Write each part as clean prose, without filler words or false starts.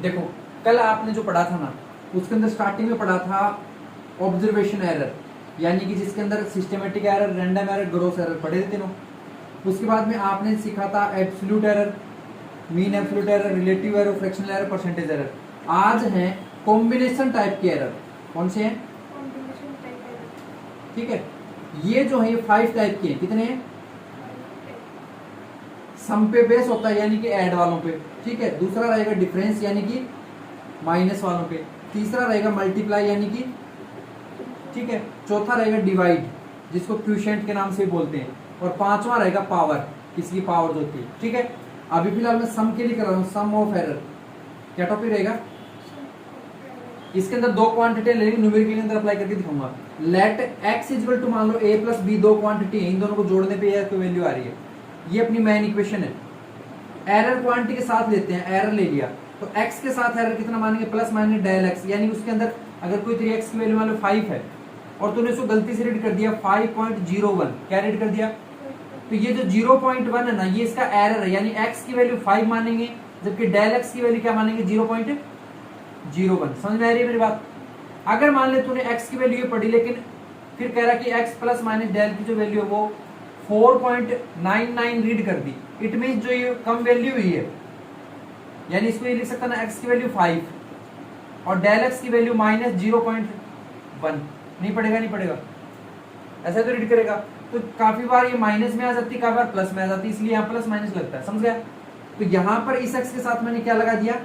देखो कल आपने जो पढ़ा था ना, उसके अंदर स्टार्टिंग में पढ़ा था ऑब्जर्वेशन एरर, यानी कि जिसके अंदर systematic error, random error, gross error पढ़े थे तीनों। उसके बाद में आपने सीखा था absolute error, mean absolute error, relative error, fractional error, percentage error. आज है कॉम्बिनेशन टाइप के एरर। कौन से हैं? Combination type error. ठीक है, ये जो है ये 5 टाइप के हैं। कितने हैं? सम पे बेस होता है यानी कि ऐड वालों पे, ठीक है। दूसरा रहेगा डिफरेंस यानी कि माइनस वालों पे। तीसरा रहेगा मल्टीप्लाई यानी कि, ठीक है। चौथा रहेगा डिवाइड, जिसको क्वोशिएंट के नाम से बोलते हैं। और पांचवा रहेगा पावर, किसकी पावर जो होती है, ठीक है। अभी फिलहाल मैं सम के लिए कर रहा हूँ, सम ऑफ एरर। क्या टॉपिक रहेगा? इसके अंदर दो क्वांटिटी लेंगे, न्यूमेरिकल के अंदर अप्लाई करके दिखाऊंगा। लेट एक्स इक्वल टू, मान लो a प्लस बी दो क्वांटिटी है, इन दोनों को जोड़ने पे ये वैल्यू आ रही है। ये अपनी मेन इक्वेशन है। एरर क्वांटिटी के साथ लेते हैं, एरर ले लिया तो x के साथ एरर कितना मानेंगे? प्लस माइनस डेल x, यानी उसके अंदर अगर कोई तेरी x की वैल्यू मान लो 5 है और तूने उसको गलती से रीड कर दिया 5.01, क्या रीड कर दिया? तो ये जो 0.1 है ना, ये इसका एरर है, यानी x की वैल्यू 5 मानेंगे, जबकि डेल x की वैल्यू क्या मानेंगे? 0.01। समझ में आ रही है मेरी बात? अगर मान ले तूने x की वैल्यू ये पढ़ी, लेकिन फिर कह रहा कि x प्लस माइनस डेल की जो वैल्यू है वो 4.99 रीड कर दी, इट मीन जो ये कम वैल्यू हुई है, यानी इसको ये लिख सकता ना x की वैल्यू 5 और डेल x की वैल्यू माइनस 0.1। नहीं पड़ेगा? नहीं पड़ेगा, ऐसा तो रीड करेगा। तो काफी बार ये माइनस में आ जाती, काफी बार प्लस में आ जाती, इसलिए यहाँ प्लस माइनस लगता है। समझ गया? तो यहाँ पर इस x के साथ मैंने क्या लगा दिया?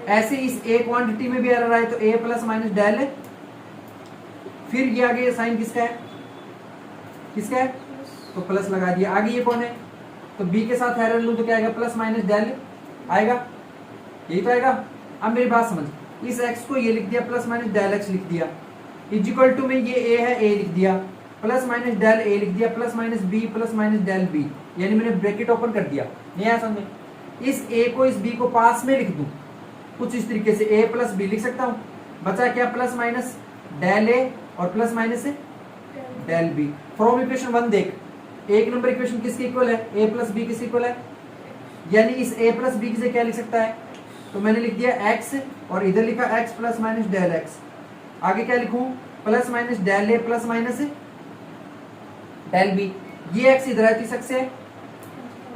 ऐसे इस a क्वांटिटी में भी एरर आए तो a प्लस माइनस डेल है। फिर ये आगे साइन किसका है? किसका है? तो प्लस लगा दिया। आगे ये कौन है? तो b के साथ एरर लूं तो क्या आएगा? प्लस माइनस डेल आएगा, यही तो आएगा। अब मेरी बात समझ, इस x को ये लिख दिया, प्लस माइनस डेल x लिख दिया, इक्वल टू में ये a है, a लिख दिया, प्लस माइनस डेल a लिख दिया, plus minus b plus minus del b, यानी मैंने ब्रैकेट ओपन कर दिया। नहीं आया समझ में? इस a को इस b को पास में लिख दूं कुछ इस तरीके से, a प्लस b लिख सकता हूं। बचा क्या? प्लस माइनस डेल a और plus minus del b। From equation 1 देख, एक नंबर इक्वेशन किसके इक्वल है? a प्लस बी किसके इक्वल है? यानी इस a प्लस बी से क्या लिख सकता है? तो मैंने लिख दिया x और इधर लिखा x plus minus del x। आगे क्या लिखूं? Plus minus del a plus minus del b। ये x इधर है तो इस से,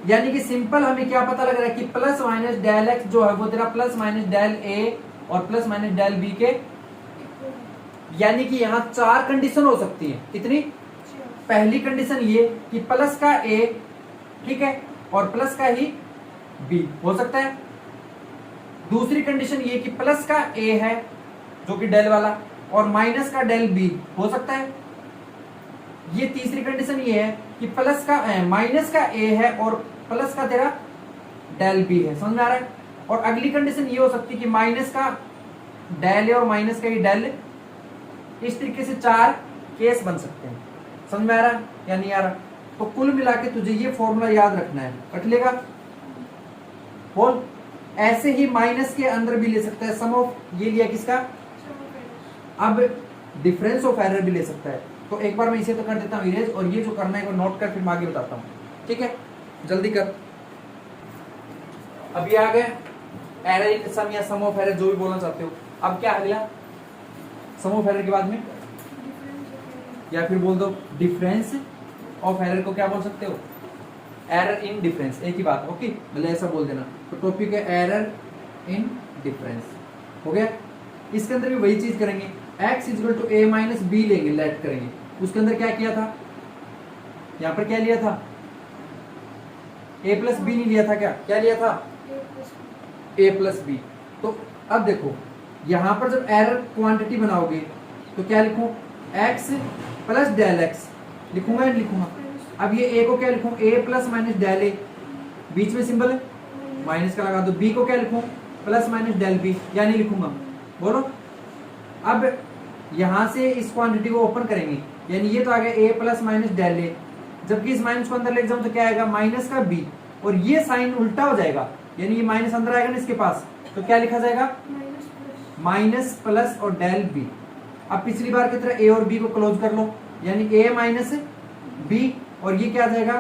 यानी कि सिंपल हमें क्या पता लग रहा है कि प्लस माइनस डेल x जो है वो तेरा प्लस माइनस डेल a और प्लस माइनस डेल b के, यानी कि यहाँ 4 कंडीशन हो सकती है। कितनी? पहली कंडीशन ये कि प्लस का a, ठीक है, और प्लस का ही b हो सकता है। दूसरी कंडीशन ये कि प्लस का a है जो कि डेल वाला, और माइनस का डेल b हो सकता है। ये तीसरी कंडीशन ये है कि प्लस का माइनस का a है और प्लस का तेरा डेल b है। समझ में आ रहा है? और अगली कंडीशन ये हो सकती है कि माइनस का डेल है और माइनस का ही डेल। इस तरीके से 4 केस बन सकते हैं। समझ में आ रहा है या नहीं आ रहा? तो कुल मिला के तुझे ये फॉर्मूला याद रखना है, रख लेगा। बोल, ऐसे ही माइनस के अंदर भी ले सकता है, सम ऑफ, ये लिया किसका? अब डिफरेंस ऑफ एरर भी ले सकता है। तो एक बार मैं इसे तो कर देता हूँ इरेज, और ये जो करना है वो नोट कर, फिर मैं आगे बताता हूँ। ठीक है, जल्दी कर। अभी आ गए एरर इन सम या सम ऑफ एरर, जो भी बोलना चाहते हो। अब क्या अगला? सम ऑफ एरर के बाद में, या फिर बोल दो डिफरेंस ऑफ एरर को क्या बोल सकते हो? एरर इन डिफरेंस, एक ही बात। ओके, मतलब ऐसा बोल देना। तो टॉपिक है एरर इन डिफरेंस, हो गया। इसके अंदर भी वही चीज करेंगे, x equal to a minus b लेंगे, लेट करेंगे। उसके अंदर क्या किया था? यहां पर क्या लिया था? a प्लस बी नहीं लिया था क्या? क्या लिया था? a plus b. तो अब देखो, यहां पर जब एरर क्वांटिटी बनाओगे तो क्या लिखूं? x प्लस डेल x लिखूंगा या लिखूंगा? अब ये a को क्या लिखूं? a plus minus del a, बीच में सिंबल है माइनस का लगा दो। b को क्या लिखूं? प्लस माइनस डेल b, या नहीं लिखूंगा? बोलो। अब यहां से इस क्वांटिटी को ओपन करेंगे, यानी ये तो आ गया a plus minus del a, जबकि इस माइनस को अंदर ले जाऊं तो क्या आएगा? माइनस का b, और ये साइन उल्टा हो जाएगा, यानी ये माइनस अंदर आएगा ना इसके पास, तो क्या लिखा जाएगा? माइनस प्लस और डेल b। अब पिछली बार की तरह a और b को क्लोज कर लो, यानी a माइनस b, और ये क्या आ जाएगा?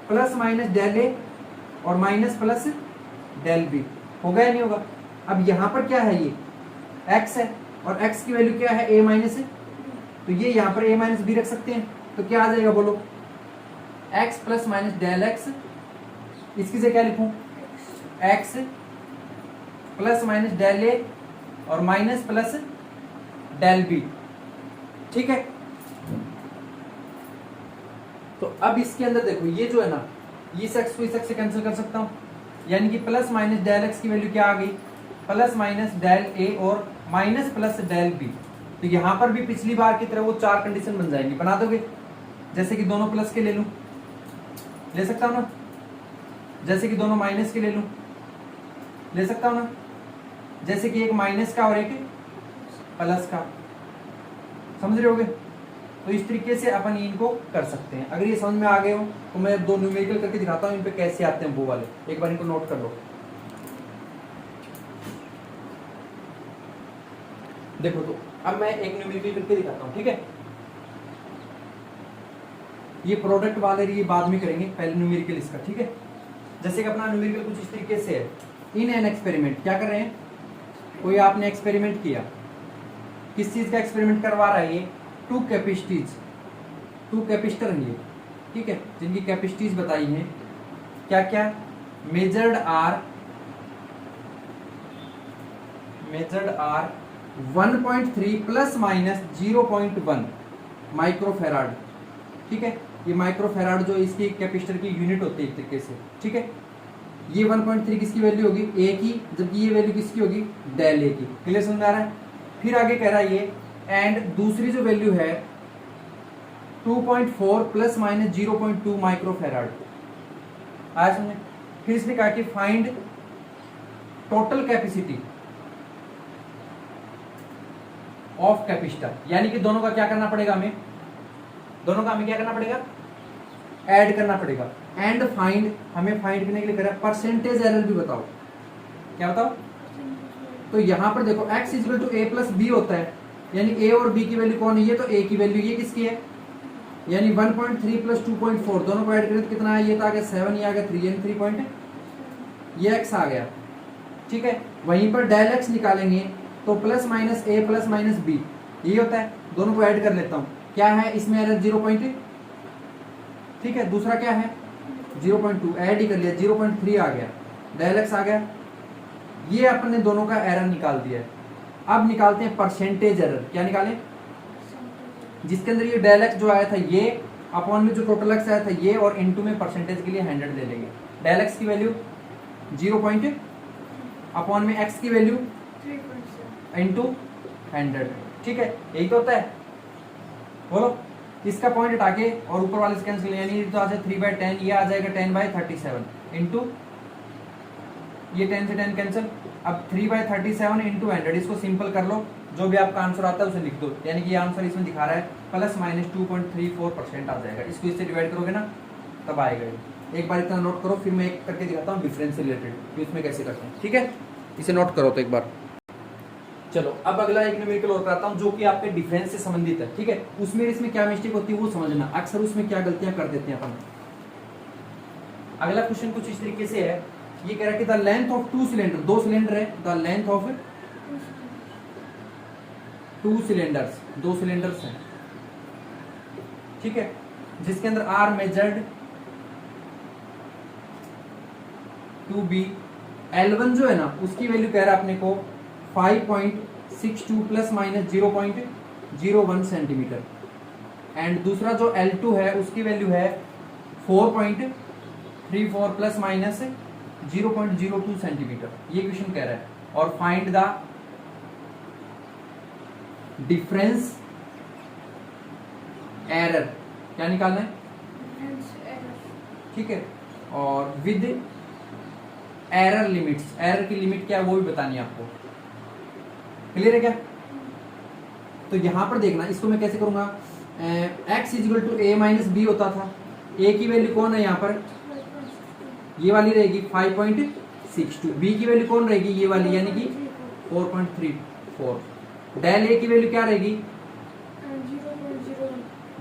प्लस माइनस डेल a और माइनस प्लस डेल b। होगा या नहीं होगा? अब यहाँ पर क्या है, ये x है और x की वैल्यू क्या है, a माइनस है, तो ये यहाँ पर a माइनस बी रख सकते हैं। तो क्या आ जाएगा बोलो, x plus minus del x, इसकी जगह क्या लिखूं, x plus minus del a और माइनस प्लस डेल b। ठीक है, तो अब इसके अंदर देखो ये जो है ना, इस x को इस x से कैंसिल कर सकता हूं, यानी कि प्लस माइनस डेल x की वैल्यू क्या आ गई, प्लस माइनस डेल a और माइनस प्लस डेल b। तो यहां पर भी पिछली बार की तरह वो चार कंडीशन बन जाएंगी, बना दोगे? जैसे कि दोनों प्लस के ले लूं, ले सकता हूं ना? जैसे कि दोनों माइनस के ले लूं, ले सकता हूं ना? जैसे कि एक माइनस का और एक प्लस का, समझ रहे होगे? तो इस तरीके से अपन इनको कर सकते हैं। अगर ये समझ में आ गए हो तो मैं दो न्यूमेरिकल करके दिखाता हूं, इन पे कैसे आते हैं वो वाले, एक बार इनको नोट कर लो। देखो, तो अब मैं एक न्यूमेरिकल करके दिखाता हूं, ठीक है? ये प्रोडक्ट वाले ये बाद में करेंगे, पहले न्यूमेरिकल इसका, ठीक है? जैसे कि अपना न्यूमेरिकल कुछ इस तरीके से है। इन एन एक्सपेरिमेंट, क्या कर रहे हैं, कोई आपने एक्सपेरिमेंट किया, किस चीज का एक्सपेरिमेंट करवा रहा है, ये टू कैपेसिटर हैं ये, ठीक है, जिनकी कैपेसिटीज बताई हैं, क्या क्या, measured are 1.3 plus minus 0.1 microfarad, ठीक है? ये माइक्रोफेराड जो इसकी कैपेसिटर की यूनिट होती है एक तरीके से, ठीक है? ये 1.3 किसकी वैल्यू होगी, ए की, जबकि ये वैल्यू किसकी होगी, डेल ए की। क्लियर समझ में आ रहा है? फिर आगे कह रहा है ये, एंड दूसरी जो वैल्यू है 2.4 प्लस माइनस 0.2 माइक्रोफेराड। आया समझे? फिर इसने कहा कि find total capacity of capacitor, यानी कि दोनों का क्या करना पड़ेगा हमें, दोनों का हमें क्या करना पड़ेगा, ऐड करना पड़ेगा। एंड फाइंड, हमें फाइंड करने के लिए करा परसेंटेज एरर भी बताओ, क्या बताओ? तो यहां पर देखो x equal to a plus b होता है, यानी a और b की वैल्यू कौन है, ये तो a की वैल्यू, ये किसकी है, यानी 1.3 प्लस 2.4 दोनों को ऐड करें तो कितना है, ये तो आ गया 7, ये आ गया 3, यानी 3 पॉइंट, ये x आ गया, ठीक है? वहीं पर डेल x निकालेंगे तो plus minus a plus minus b, ये होता है। दोनों को ऐड कर लेता हूं, क्या है इसमें एरर 0. ठीक है, दूसरा क्या है 0.2, ऐड ही कर लिया, 0.3 आ गया, डेल x आ गया। ये अपन ने दोनों का एरर निकाल दिया है। अब निकालते हैं परसेंटेज एरर, क्या निकालें, जिसके अंदर ये डेल x जो आया था ये अपॉन में जो टोटल x आया था ये, और इनटू में परसेंटेज के लिए 100 ले लेंगे। डेल x की वैल्यू 0. अपॉन में x की वैल्यू 3.7 इनटू 100, ठीक है? यही तो होता है, बोलो। इसका पॉइंट हटा के और ऊपर वाले से कैंसिल, यानी तो आ जाए 3/10, ये आ जाएगा 10/37 इनटू, ये 10 से 10 कैंसिल। अब 3/37 इंटू 100, इसको सिंपल कर लो, जो भी आपका आंसर आता है उसे लिख दो, यानी कि ये आंसर इसमें दिखा रहा है प्लस माइनस 2.34% आ जाएगा। इसको इससे डिवाइड करोगे ना तब आएगा ये। एक बार इतना नोट करो, फिर मैं एक करके दिखाता हूँ डिफरेंस से रिलेटेड कि इसमें कैसे करते हैं, ठीक है? इसे नोट करो तो एक बार। चलो अब अगला एक न्यूमेरिकल और कराता हूँ जो कि आपके डिफरेंस से संबंधित है, ठीक है? उसमें इसमें क्या मिस्टेक होती है वो समझना, अक्सर उसमें क्या गलतियां कर देते हैं अपन। अगला क्वेश्चन कुछ इस तरीके से है, ये कह रहा है कि the length of 2 cylinder, 2 cylinder है, the length of 2 cylinders, 2 cylinders हैं, ठीक है? जिसके अंदर are measured to be, L1 जो है ना उसकी वैल्यू कह रहा है अपने को 5.62 प्लस माइनस 0.01 सेंटीमीटर, एंड दूसरा जो L2 है उसकी वैल्यू है 4.34 प्लस माइनस 0.02 सेंटीमीटर। ये क्वेश्चन कह रहा है, और फाइंड द डिफरेंस एरर, क्या निकालना है, ठीक है? और विद एरर लिमिट्स, एरर की लिमिट क्या है वो भी बतानी है आपको। क्लियर है क्या? तो यहां पर देखना, इसको मैं कैसे करूंगा, x equal to a minus b होता था, a की वैल्यू कौन है यहाँ पर, ये वाली रहेगी 5.62, b की वैल्यू कौन रहेगी, ये वाली, यानी कि 4.34, डेल a की वैल्यू क्या रहेगी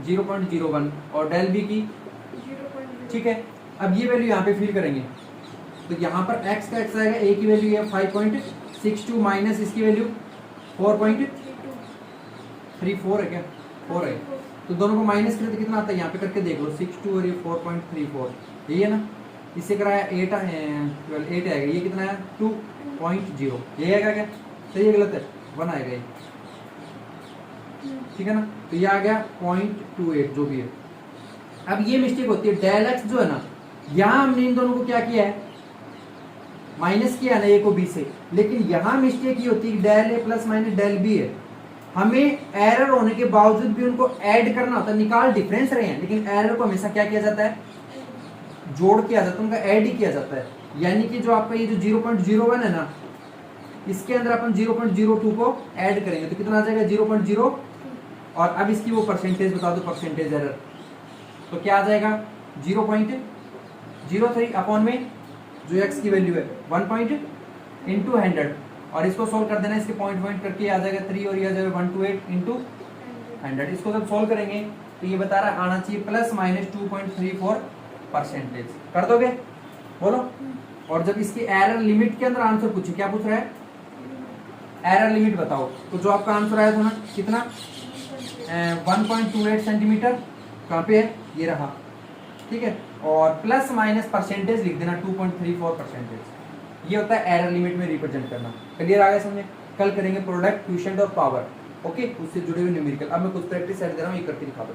0.01 और डेल b की, ठीक है? अब ये वैल्यू यहाँ पे फिल करेंगे, तो यहाँ पर x का x आएगा, a की वैल्यू है 5.62 माइनस इसकी वैल्यू 4.34 है क्या, 4 है। तो दोनों को माइनस करें तो कितना आता है, यहाँ पे करके देख लो 62 और ये 4.34, यही है ना। इससे कराया 8 आएगा, ये कितना है 2.0, ये आएगा क्या, सही है गलत है, 1 आएगा ये, ठीक है ना। तो ये आ गया 0.28 जो भी है। अब ये मिस्टेक होती है, डेल एक्स जो है ना, यहां हमने इन दोनों को क्या किया है, माइनस किया ना ए को बी से, लेकिन यहां मिस्टेक ये होती है कि del A plus minus del B है, हमें एरर होने के बावजूद भी उनको ऐड करना होता है, निकाल डिफरेंस रहे हैं, लेकिन एरर को हमेशा क्या किया जाता है, जोड़ किया जाता है, उनका ऐड ही किया जाता है। यानी कि जो आपका ये जो 0.01 है ना, इसके अंदर अपन 0.02 को ऐड करेंगे तो कितना आ जाएगा 0.0, और अब इसकी वो परसेंटेज बता दो, परसेंटेज एरर, तो क्या आ जाएगा 0.03 अपॉन में जो x की वैल्यू है 1 इंटू 100, और इसको सोल्व कर देना, इसके पॉइंट करके आ जाएगा 3 और ये आ जाएगा 128 इंटू 100। इसको जब सोल्व करेंगे तो ये बता रहा है आना चाहिए प्लस माइनस 2.34%। कर दोगे, बोलो। और जब इसकी एरर लिमिट के अंदर आंसर पूछे, क्या पूछ रहा है, एरर लिमिट बताओ, तो जो आपका आंसर आया था ना कितना 1.28 सेंटीमीटर, कहाँ पे है, ये रहा, ठीक है। और प्लस माइनस परसेंटेज लिख देना 2.34%, ये होता है एरर लिमिट में रिप्रेजेंट करना। क्लियर आ गया समझे। कल करेंगे प्रोडक्ट, क्वोशिएंट और पावर, ओके, उससे जुड़े हुए न्यूमेरिकल। अब मैं कुछ प्रैक्टिस ऐड दे रहा हूँ, ये करके दिखा दो।